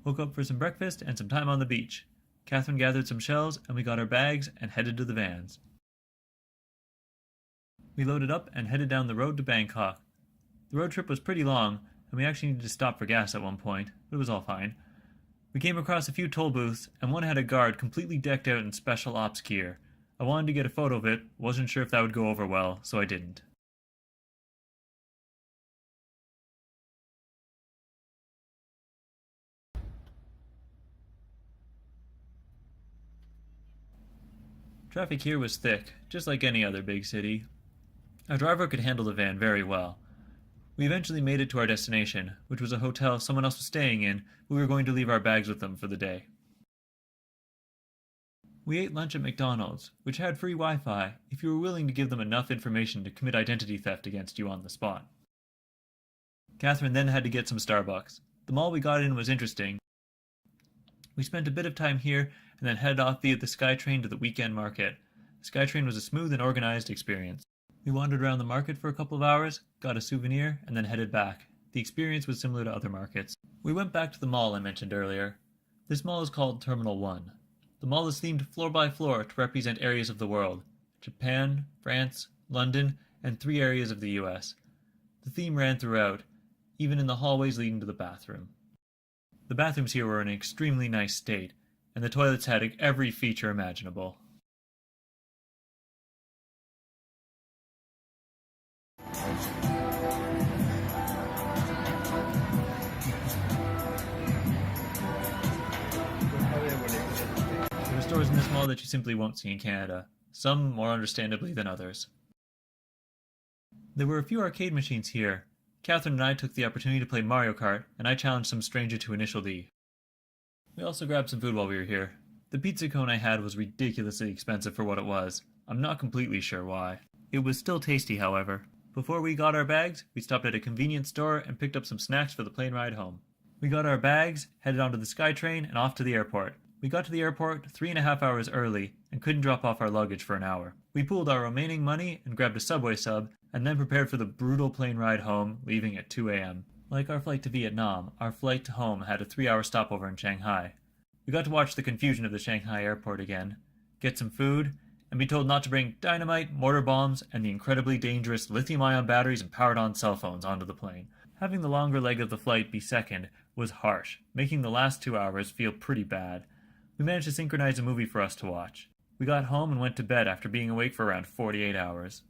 Woke up for some breakfast and some time on the beach. Catherine gathered some shells and we got our bags and headed to the vans. We loaded up and headed down the road to Bangkok. The road trip was pretty long, and we actually needed to stop for gas at one point, but it was all fine. We came across a few toll booths, and one had a guard completely decked out in special ops gear. I wanted to get a photo of it, wasn't sure if that would go over well, so I didn't. Traffic here was thick, just like any other big city. Our driver could handle the van very well. We eventually made it to our destination, which was a hotel someone else was staying in. We were going to leave our bags with them for the day. We ate lunch at McDonald's, which had free Wi-Fi if you were willing to give them enough information to commit identity theft against you on the spot. Catherine then had to get some Starbucks. The mall we got in was interesting. We spent a bit of time here and then headed off via the SkyTrain to the weekend market. The SkyTrain was a smooth and organized experience. We wandered around the market for a couple of hours, got a souvenir, and then headed back. The experience was similar to other markets. We went back to the mall I mentioned earlier. This mall is called Terminal 1. The mall is themed floor by floor to represent areas of the world: Japan, France, London, and 3 areas of the US. The theme ran throughout, even in the hallways leading to the bathroom. The bathrooms here were in an extremely nice state, and the toilets had every feature imaginable. There are stores in this mall that you simply won't see in Canada, some more understandably than others. There were a few arcade machines here. Catherine and I took the opportunity to play Mario Kart, and I challenged some stranger to Initial D. We also grabbed some food while we were here. The pizza cone I had was ridiculously expensive for what it was. I'm not completely sure why. It was still tasty, however. Before we got our bags, we stopped at a convenience store and picked up some snacks for the plane ride home. We got our bags, headed onto the SkyTrain, and off to the airport. We got to the airport 3.5 hours early and couldn't drop off our luggage for an hour. We pooled our remaining money and grabbed a Subway sub, and then prepared for the brutal plane ride home, leaving at 2 a.m. Like our flight to Vietnam, our flight to home had a 3-hour stopover in Shanghai. We got to watch the confusion of the Shanghai airport again, get some food, and be told not to bring dynamite, mortar bombs, and the incredibly dangerous lithium-ion batteries and powered-on cell phones onto the plane. Having the longer leg of the flight be second was harsh, making the last 2 hours feel pretty bad. We managed to synchronize a movie for us to watch. We got home and went to bed after being awake for around 48 hours.